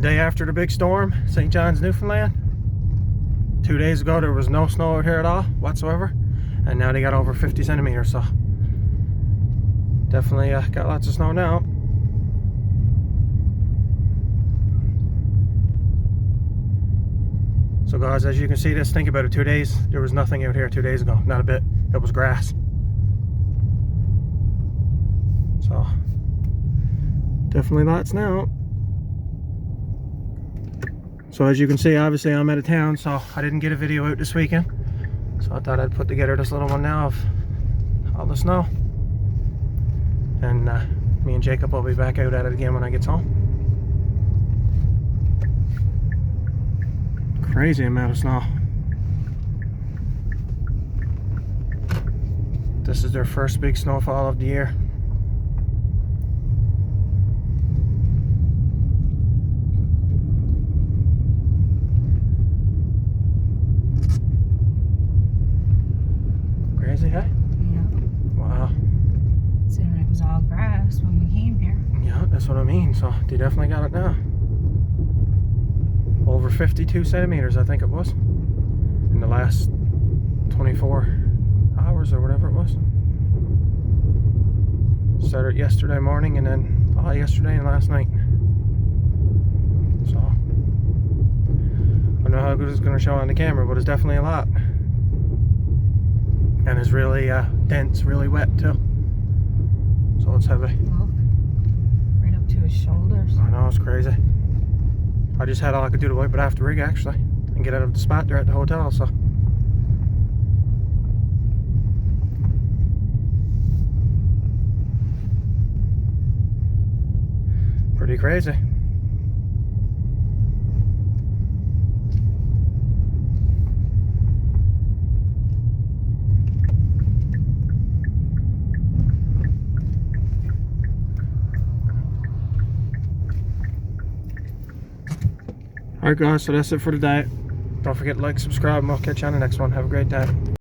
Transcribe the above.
day after the big storm, St. John's, Newfoundland. 2 days ago there was no snow out here at all whatsoever, and now they got over 50 centimeters, so definitely got lots of snow now. So guys, as you can see, this, think about it, 2 days, there was nothing out here 2 days ago, not a bit. It was grass. So definitely lots now. So as you can see, obviously I'm out of town, so I didn't get a video out this weekend. So I thought I'd put together this little one now of all the snow. And me and Jacob will be back out at it again when I get home. Crazy amount of snow. This is their first big snowfall of the year. Crazy, huh? Yeah. Wow. Considering it was all grass when we came here. Yeah, that's what I mean. So they definitely got it now. Over 52 centimeters, I think it was, in the last 24 hours or whatever it was. Started yesterday morning and then all yesterday and last night. So I don't know how good it's going to show on the camera, but it's definitely a lot. And it's really dense, really wet too. So it's heavy. Look, right up to his shoulders. I know, it's crazy. I just had all I could do to wipe it off the rig actually and get out of the spot there at the hotel, so. Pretty crazy. Alright guys, so that's it for today. Don't forget to like, subscribe, and I'll catch you on the next one. Have a great day.